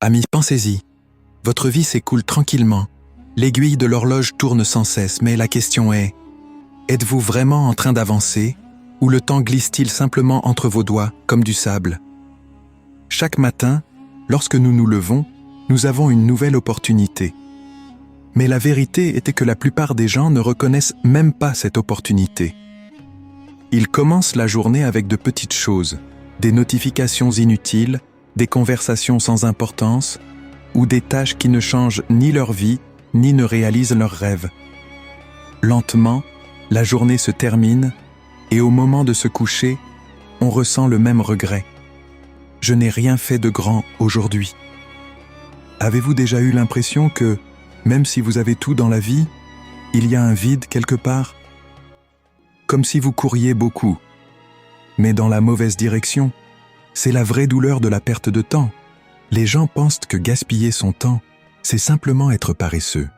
Amis, pensez-y. Votre vie s'écoule tranquillement. L'aiguille de l'horloge tourne sans cesse, mais la question est, êtes-vous vraiment en train d'avancer, ou le temps glisse-t-il simplement entre vos doigts, comme du sable? Chaque matin, lorsque nous nous levons, nous avons une nouvelle opportunité. Mais la vérité était que la plupart des gens ne reconnaissent même pas cette opportunité. Ils commencent la journée avec de petites choses, des notifications inutiles, des conversations sans importance, ou des tâches qui ne changent ni leur vie, ni ne réalisent leurs rêves. Lentement, la journée se termine, et au moment de se coucher, on ressent le même regret. Je n'ai rien fait de grand aujourd'hui. Avez-vous déjà eu l'impression que, même si vous avez tout dans la vie, il y a un vide quelque part? Comme si vous couriez beaucoup, mais dans la mauvaise direction. C'est la vraie douleur de la perte de temps. Les gens pensent que gaspiller son temps, c'est simplement être paresseux.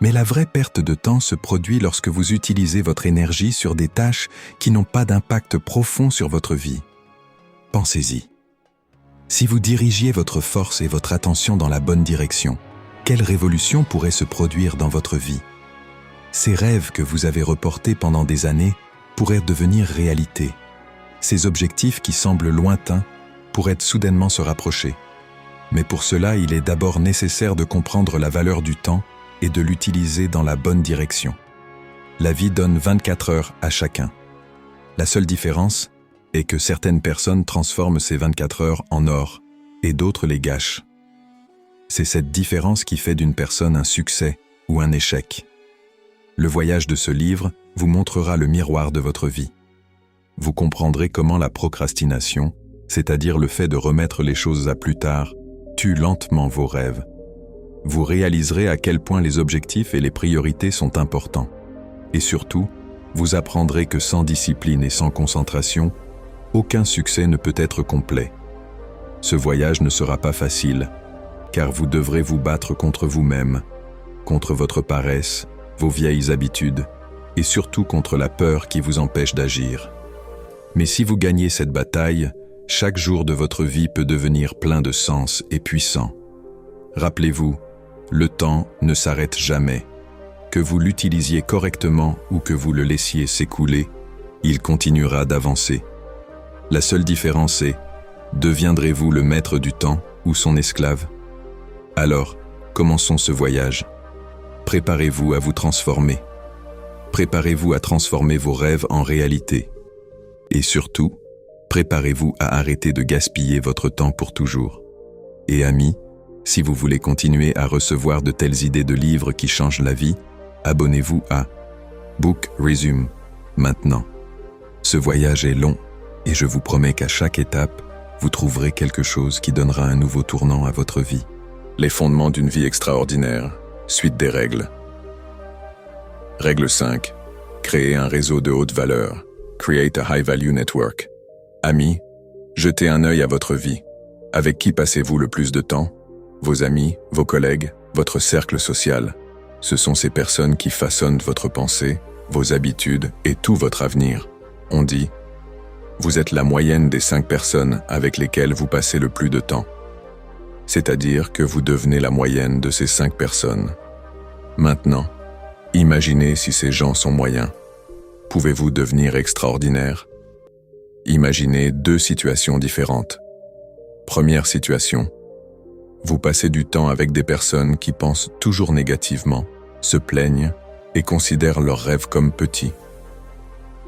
Mais la vraie perte de temps se produit lorsque vous utilisez votre énergie sur des tâches qui n'ont pas d'impact profond sur votre vie. Pensez-y. Si vous dirigiez votre force et votre attention dans la bonne direction, quelle révolution pourrait se produire dans votre vie? Ces rêves que vous avez reportés pendant des années pourraient devenir réalité. Ces objectifs qui semblent lointains pourraient soudainement se rapprocher. Mais pour cela, il est d'abord nécessaire de comprendre la valeur du temps et de l'utiliser dans la bonne direction. La vie donne 24 heures à chacun. La seule différence est que certaines personnes transforment ces 24 heures en or et d'autres les gâchent. C'est cette différence qui fait d'une personne un succès ou un échec. Le voyage de ce livre vous montrera le miroir de votre vie. Vous comprendrez comment la procrastination, c'est-à-dire le fait de remettre les choses à plus tard, tue lentement vos rêves. Vous réaliserez à quel point les objectifs et les priorités sont importants. Et surtout, vous apprendrez que sans discipline et sans concentration, aucun succès ne peut être complet. Ce voyage ne sera pas facile, car vous devrez vous battre contre vous-même, contre votre paresse, vos vieilles habitudes, et surtout contre la peur qui vous empêche d'agir. Mais si vous gagnez cette bataille, chaque jour de votre vie peut devenir plein de sens et puissant. Rappelez-vous, le temps ne s'arrête jamais. Que vous l'utilisiez correctement ou que vous le laissiez s'écouler, il continuera d'avancer. La seule différence est, deviendrez-vous le maître du temps ou son esclave? Alors, commençons ce voyage. Préparez-vous à vous transformer. Préparez-vous à transformer vos rêves en réalité. Et surtout, préparez-vous à arrêter de gaspiller votre temps pour toujours. Et amis, si vous voulez continuer à recevoir de telles idées de livres qui changent la vie, abonnez-vous à Book Resume maintenant. Ce voyage est long et je vous promets qu'à chaque étape, vous trouverez quelque chose qui donnera un nouveau tournant à votre vie. Les fondements d'une vie extraordinaire, suite des règles. Règle 5. Créer un réseau de haute valeur. Create a high value network. Amis, jetez un œil à votre vie. Avec qui passez-vous le plus de temps? Vos amis, vos collègues, votre cercle social. Ce sont ces personnes qui façonnent votre pensée, vos habitudes et tout votre avenir. On dit, vous êtes la moyenne des 5 personnes avec lesquelles vous passez le plus de temps. C'est-à-dire que vous devenez la moyenne de ces 5 personnes. Maintenant, imaginez si ces gens sont moyens. Pouvez-vous devenir extraordinaire? Imaginez 2 situations différentes. Première situation. Vous passez du temps avec des personnes qui pensent toujours négativement, se plaignent et considèrent leurs rêves comme petits.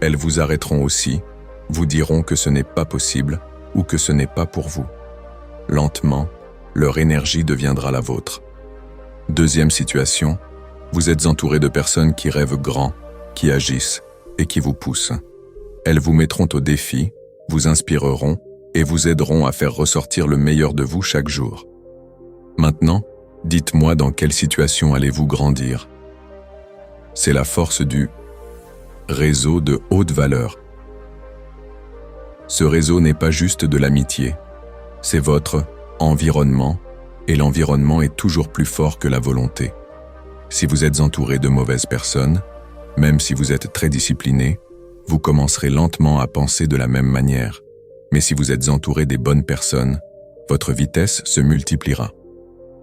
Elles vous arrêteront aussi, vous diront que ce n'est pas possible ou que ce n'est pas pour vous. Lentement, leur énergie deviendra la vôtre. Deuxième situation. Vous êtes entouré de personnes qui rêvent grand, qui agissent et qui vous poussent. Elles vous mettront au défi, vous inspireront et vous aideront à faire ressortir le meilleur de vous chaque jour. Maintenant, dites-moi dans quelle situation allez-vous grandir. C'est la force du réseau de haute valeur. Ce réseau n'est pas juste de l'amitié, c'est votre environnement et l'environnement est toujours plus fort que la volonté. Si vous êtes entouré de mauvaises personnes, même si vous êtes très discipliné, vous commencerez lentement à penser de la même manière. Mais si vous êtes entouré des bonnes personnes, votre vitesse se multipliera.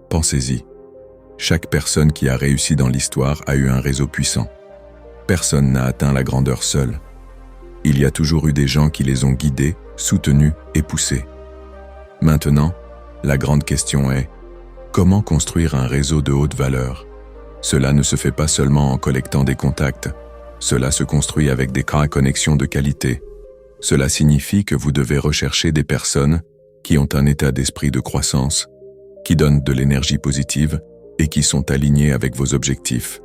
Pensez-y. Chaque personne qui a réussi dans l'histoire a eu un réseau puissant. Personne n'a atteint la grandeur seul. Il y a toujours eu des gens qui les ont guidés, soutenus et poussés. Maintenant, la grande question est, comment construire un réseau de haute valeur? Cela ne se fait pas seulement en collectant des contacts. Cela se construit avec des connexions de qualité. Cela signifie que vous devez rechercher des personnes qui ont un état d'esprit de croissance, qui donnent de l'énergie positive et qui sont alignées avec vos objectifs.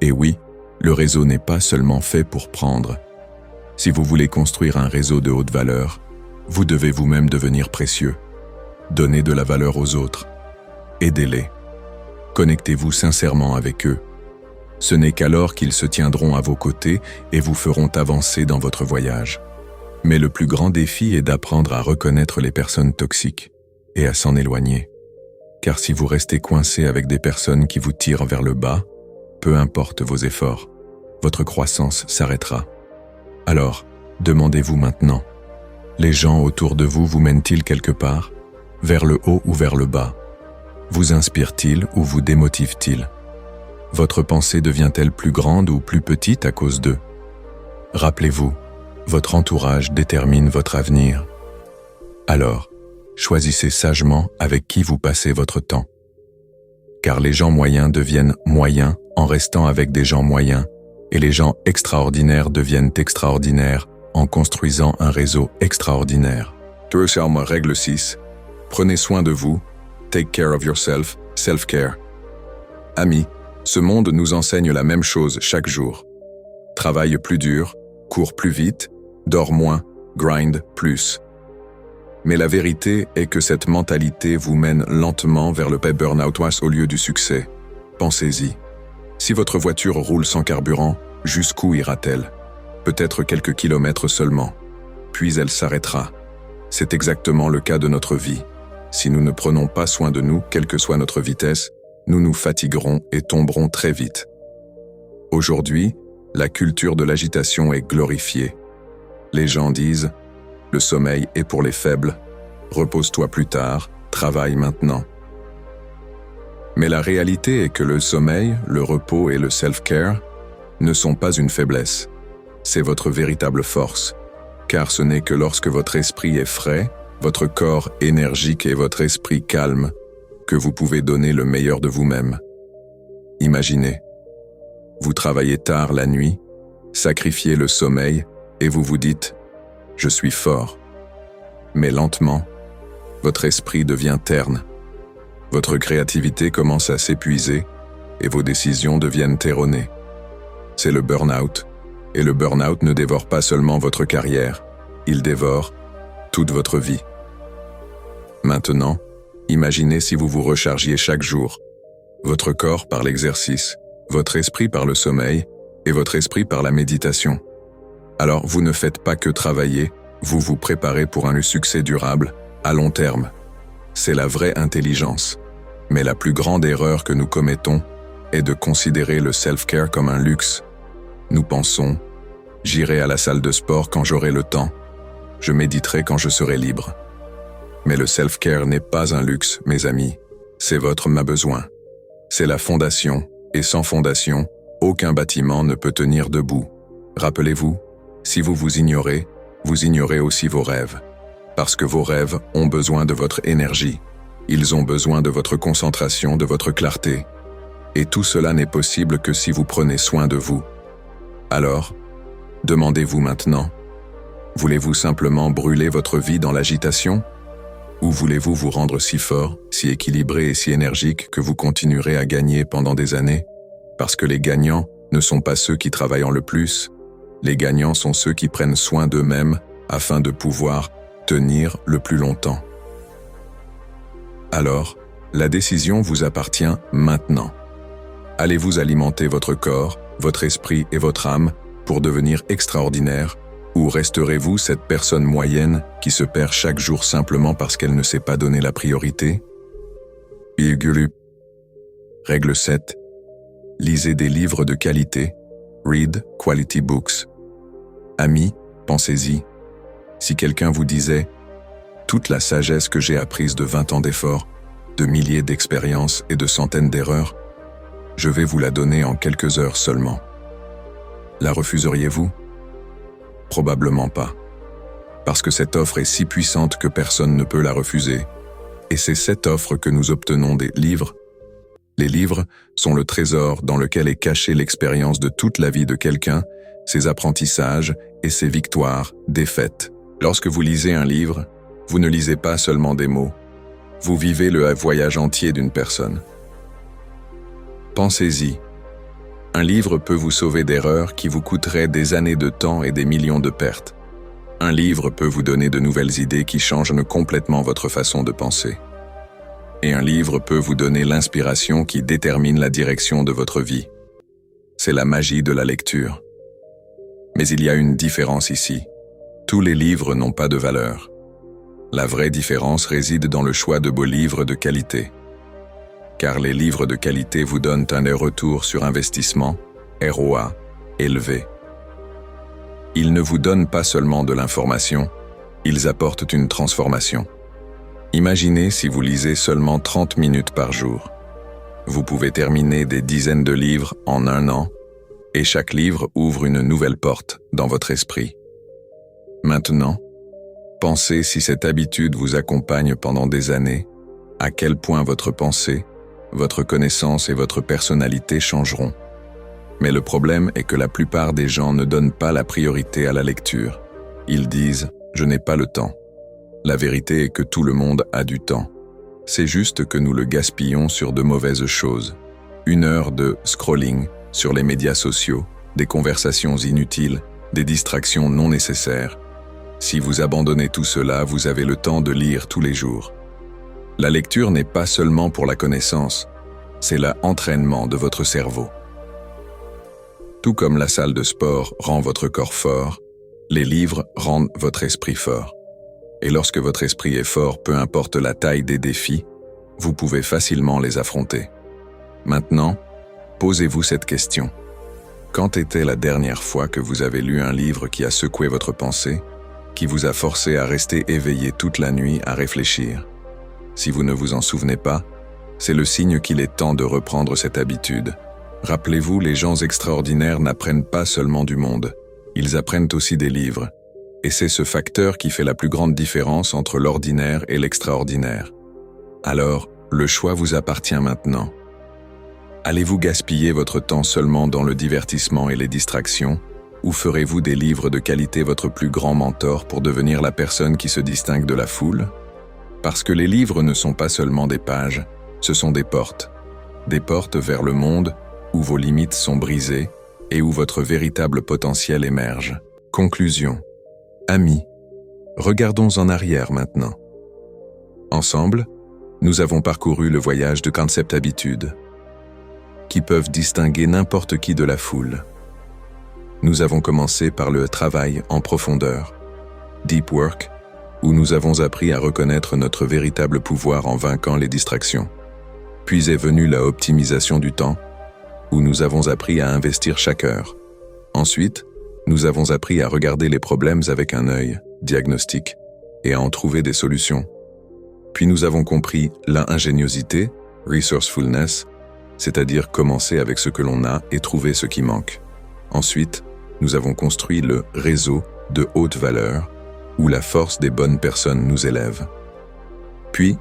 Et oui, le réseau n'est pas seulement fait pour prendre. Si vous voulez construire un réseau de haute valeur, vous devez vous-même devenir précieux. Donnez de la valeur aux autres. Aidez-les. Connectez-vous sincèrement avec eux. Ce n'est qu'alors qu'ils se tiendront à vos côtés et vous feront avancer dans votre voyage. Mais le plus grand défi est d'apprendre à reconnaître les personnes toxiques et à s'en éloigner. Car si vous restez coincé avec des personnes qui vous tirent vers le bas, peu importe vos efforts, votre croissance s'arrêtera. Alors, demandez-vous maintenant, les gens autour de vous mènent-ils quelque part, vers le haut ou vers le bas? Vous inspirent-ils ou vous démotivent-ils? Votre pensée devient-elle plus grande ou plus petite à cause d'eux? Rappelez-vous, votre entourage détermine votre avenir. Alors, choisissez sagement avec qui vous passez votre temps. Car les gens moyens deviennent moyens en restant avec des gens moyens, et les gens extraordinaires deviennent extraordinaires en construisant un réseau extraordinaire. Règle 6. Prenez soin de vous. Take care of yourself. Self-care. Amis, ce monde nous enseigne la même chose chaque jour. Travaille plus dur, cours plus vite, dors moins, grind plus. Mais la vérité est que cette mentalité vous mène lentement vers le burn-out au lieu du succès. Pensez-y. Si votre voiture roule sans carburant, jusqu'où ira-t-elle? Peut-être quelques kilomètres seulement. Puis elle s'arrêtera. C'est exactement le cas de notre vie. Si nous ne prenons pas soin de nous, quelle que soit notre vitesse, nous nous fatiguerons et tomberons très vite. Aujourd'hui, la culture de l'agitation est glorifiée. Les gens disent « Le sommeil est pour les faibles, repose-toi plus tard, travaille maintenant ». Mais la réalité est que le sommeil, le repos et le self-care ne sont pas une faiblesse. C'est votre véritable force, car ce n'est que lorsque votre esprit est frais, votre corps énergique et votre esprit calme que vous pouvez donner le meilleur de vous-même. Imaginez, vous travaillez tard la nuit, sacrifiez le sommeil et vous vous dites « Je suis fort ». Mais lentement, votre esprit devient terne. Votre créativité commence à s'épuiser et vos décisions deviennent erronées. C'est le burn-out, et le burn-out ne dévore pas seulement votre carrière, il dévore toute votre vie. Maintenant, imaginez si vous vous rechargiez chaque jour, votre corps par l'exercice, votre esprit par le sommeil et votre esprit par la méditation. Alors vous ne faites pas que travailler, vous vous préparez pour un succès durable, à long terme. C'est la vraie intelligence. Mais la plus grande erreur que nous commettons est de considérer le self-care comme un luxe. Nous pensons « J'irai à la salle de sport quand j'aurai le temps. Je méditerai quand je serai libre. » Mais le self-care n'est pas un luxe, mes amis. C'est votre besoin. C'est la fondation, et sans fondation, aucun bâtiment ne peut tenir debout. Rappelez-vous, si vous vous ignorez aussi vos rêves. Parce que vos rêves ont besoin de votre énergie. Ils ont besoin de votre concentration, de votre clarté. Et tout cela n'est possible que si vous prenez soin de vous. Alors, demandez-vous maintenant, voulez-vous simplement brûler votre vie dans l'agitation? Ou voulez-vous vous rendre si fort, si équilibré et si énergique que vous continuerez à gagner pendant des années? Parce que les gagnants ne sont pas ceux qui travaillent le plus. Les gagnants sont ceux qui prennent soin d'eux-mêmes afin de pouvoir tenir le plus longtemps. Alors, la décision vous appartient maintenant. Allez-vous alimenter votre corps, votre esprit et votre âme pour devenir extraordinaire, ou resterez-vous cette personne moyenne qui se perd chaque jour simplement parce qu'elle ne sait pas donner la priorité? Règle 7. Lisez des livres de qualité. Read quality books. Amis, pensez-y. Si quelqu'un vous disait « toute la sagesse que j'ai apprise de 20 ans d'efforts, de milliers d'expériences et de centaines d'erreurs, je vais vous la donner en quelques heures seulement. La refuseriez-vous? Probablement pas. Parce que cette offre est si puissante que personne ne peut la refuser. Et c'est cette offre que nous obtenons des livres. Les livres sont le trésor dans lequel est cachée l'expérience de toute la vie de quelqu'un, ses apprentissages et ses victoires, défaites. Lorsque vous lisez un livre, vous ne lisez pas seulement des mots. Vous vivez le voyage entier d'une personne. Pensez-y. Un livre peut vous sauver d'erreurs qui vous coûteraient des années de temps et des millions de pertes. Un livre peut vous donner de nouvelles idées qui changent complètement votre façon de penser. Et un livre peut vous donner l'inspiration qui détermine la direction de votre vie. C'est la magie de la lecture. Mais il y a une différence ici. Tous les livres n'ont pas de valeur. La vraie différence réside dans le choix de beaux livres de qualité. Car les livres de qualité vous donnent un retour sur investissement, ROA, élevé. Ils ne vous donnent pas seulement de l'information, ils apportent une transformation. Imaginez si vous lisez seulement 30 minutes par jour. Vous pouvez terminer des dizaines de livres en 1 an, et chaque livre ouvre une nouvelle porte dans votre esprit. Maintenant, pensez si cette habitude vous accompagne pendant des années, à quel point votre pensée, votre connaissance et votre personnalité changeront. Mais le problème est que la plupart des gens ne donnent pas la priorité à la lecture. Ils disent « je n'ai pas le temps ». La vérité est que tout le monde a du temps. C'est juste que nous le gaspillons sur de mauvaises choses. 1 heure de scrolling sur les médias sociaux, des conversations inutiles, des distractions non nécessaires. Si vous abandonnez tout cela, vous avez le temps de lire tous les jours. La lecture n'est pas seulement pour la connaissance, c'est l'entraînement de votre cerveau. Tout comme la salle de sport rend votre corps fort, les livres rendent votre esprit fort. Et lorsque votre esprit est fort, peu importe la taille des défis, vous pouvez facilement les affronter. Maintenant, posez-vous cette question. Quand était la dernière fois que vous avez lu un livre qui a secoué votre pensée, qui vous a forcé à rester éveillé toute la nuit à réfléchir? Si vous ne vous en souvenez pas, c'est le signe qu'il est temps de reprendre cette habitude. Rappelez-vous, les gens extraordinaires n'apprennent pas seulement du monde, ils apprennent aussi des livres. Et c'est ce facteur qui fait la plus grande différence entre l'ordinaire et l'extraordinaire. Alors, le choix vous appartient maintenant. Allez-vous gaspiller votre temps seulement dans le divertissement et les distractions, ou ferez-vous des livres de qualité votre plus grand mentor pour devenir la personne qui se distingue de la foule? Parce que les livres ne sont pas seulement des pages, ce sont des portes vers le monde où vos limites sont brisées et où votre véritable potentiel émerge. Conclusion. Amis, regardons en arrière maintenant. Ensemble, nous avons parcouru le voyage de concepts habitudes, qui peuvent distinguer n'importe qui de la foule. Nous avons commencé par le travail en profondeur, Deep Work, où nous avons appris à reconnaître notre véritable pouvoir en vainquant les distractions. Puis est venue la optimisation du temps, où nous avons appris à investir chaque heure. Ensuite, nous avons appris à regarder les problèmes avec un œil, diagnostic, et à en trouver des solutions. Puis nous avons compris l'ingéniosité, resourcefulness, c'est-à-dire commencer avec ce que l'on a et trouver ce qui manque. Ensuite, nous avons construit le réseau de haute valeur, où la force des bonnes personnes nous élève. Puis,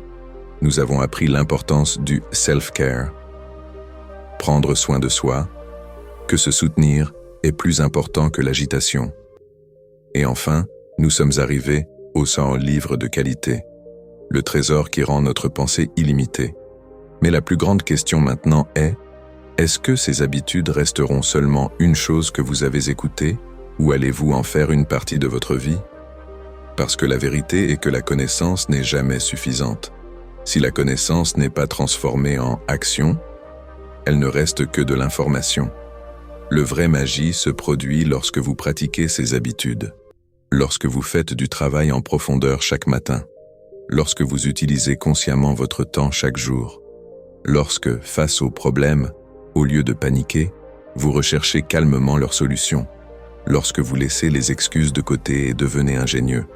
nous avons appris l'importance du self-care. Prendre soin de soi, que se soutenir est plus important que l'agitation. Et enfin, nous sommes arrivés au 100 livres de qualité, le trésor qui rend notre pensée illimitée. Mais la plus grande question maintenant est, est-ce que ces habitudes resteront seulement une chose que vous avez écoutée, ou allez-vous en faire une partie de votre vie? Parce que la vérité est que la connaissance n'est jamais suffisante. Si la connaissance n'est pas transformée en action, elle ne reste que de l'information. Le vrai magie se produit lorsque vous pratiquez ces habitudes, lorsque vous faites du travail en profondeur chaque matin, lorsque vous utilisez consciemment votre temps chaque jour, lorsque, face aux problèmes, au lieu de paniquer, vous recherchez calmement leurs solutions, lorsque vous laissez les excuses de côté et devenez ingénieux.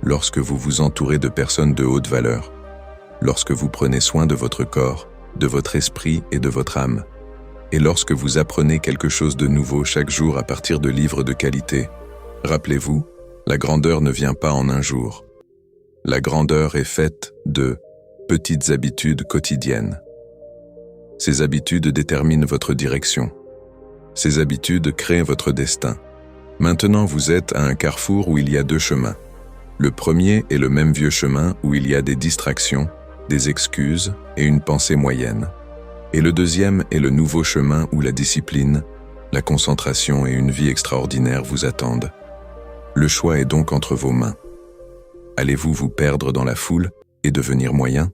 lorsque vous vous entourez de personnes de haute valeur, lorsque vous prenez soin de votre corps, de votre esprit et de votre âme, et lorsque vous apprenez quelque chose de nouveau chaque jour à partir de livres de qualité. Rappelez-vous, la grandeur ne vient pas en un jour. La grandeur est faite de petites habitudes quotidiennes. Ces habitudes déterminent votre direction. Ces habitudes créent votre destin. Maintenant, vous êtes à un carrefour où il y a deux chemins. Le premier est le même vieux chemin où il y a des distractions, des excuses et une pensée moyenne. Et le deuxième est le nouveau chemin où la discipline, la concentration et une vie extraordinaire vous attendent. Le choix est donc entre vos mains. Allez-vous vous perdre dans la foule et devenir moyen?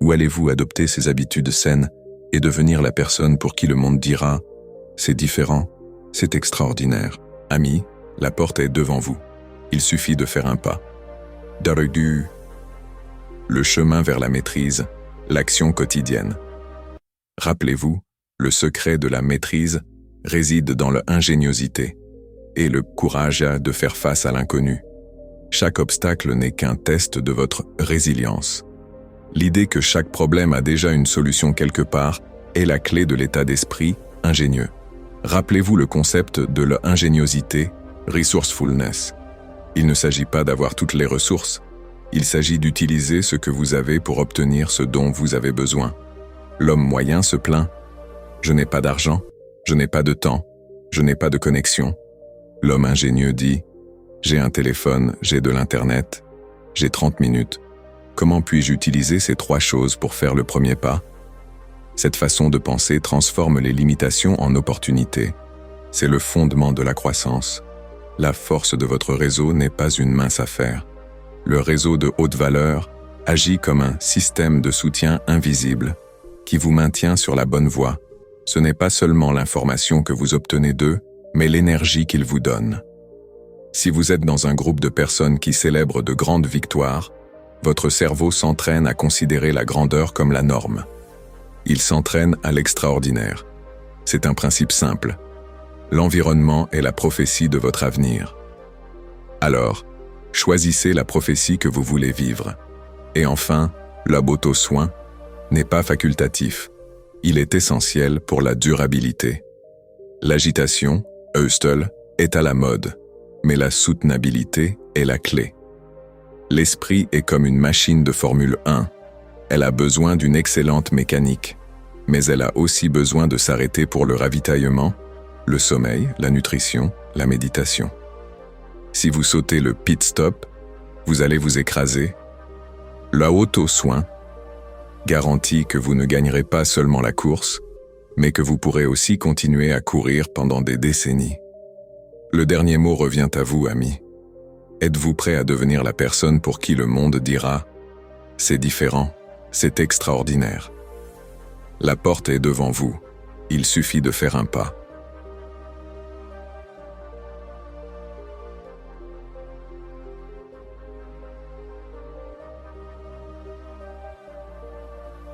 Ou allez-vous adopter ces habitudes saines et devenir la personne pour qui le monde dira « c'est différent, c'est extraordinaire ». Ami, la porte est devant vous. Il suffit de faire un pas. Darudu. Le chemin vers la maîtrise, l'action quotidienne. Rappelez-vous, le secret de la maîtrise réside dans l'ingéniosité et le courage de faire face à l'inconnu. Chaque obstacle n'est qu'un test de votre résilience. L'idée que chaque problème a déjà une solution quelque part est la clé de l'état d'esprit ingénieux. Rappelez-vous le concept de l'ingéniosité, resourcefulness. Il ne s'agit pas d'avoir toutes les ressources, il s'agit d'utiliser ce que vous avez pour obtenir ce dont vous avez besoin. L'homme moyen se plaint « Je n'ai pas d'argent, je n'ai pas de temps, je n'ai pas de connexion ». L'homme ingénieux dit « J'ai un téléphone, j'ai de l'internet, j'ai 30 minutes. Comment puis-je utiliser ces trois choses pour faire le premier pas ?» Cette façon de penser transforme les limitations en opportunités. C'est le fondement de la croissance. La force de votre réseau n'est pas une mince affaire. Le réseau de haute valeur agit comme un système de soutien invisible qui vous maintient sur la bonne voie. Ce n'est pas seulement l'information que vous obtenez d'eux, mais l'énergie qu'ils vous donnent. Si vous êtes dans un groupe de personnes qui célèbrent de grandes victoires, votre cerveau s'entraîne à considérer la grandeur comme la norme. Il s'entraîne à l'extraordinaire. C'est un principe simple. L'environnement est la prophétie de votre avenir. Alors, choisissez la prophétie que vous voulez vivre. Et enfin, l'auto-soin n'est pas facultatif. Il est essentiel pour la durabilité. L'agitation, Hustle, est à la mode, mais la soutenabilité est la clé. L'esprit est comme une machine de Formule 1. Elle a besoin d'une excellente mécanique, mais elle a aussi besoin de s'arrêter pour le ravitaillement, le sommeil, la nutrition, la méditation. Si vous sautez le pit stop, vous allez vous écraser. L'auto-soin garantit que vous ne gagnerez pas seulement la course, mais que vous pourrez aussi continuer à courir pendant des décennies. Le dernier mot revient à vous, ami. Êtes-vous prêt à devenir la personne pour qui le monde dira « c'est différent, c'est extraordinaire ». La porte est devant vous, il suffit de faire un pas.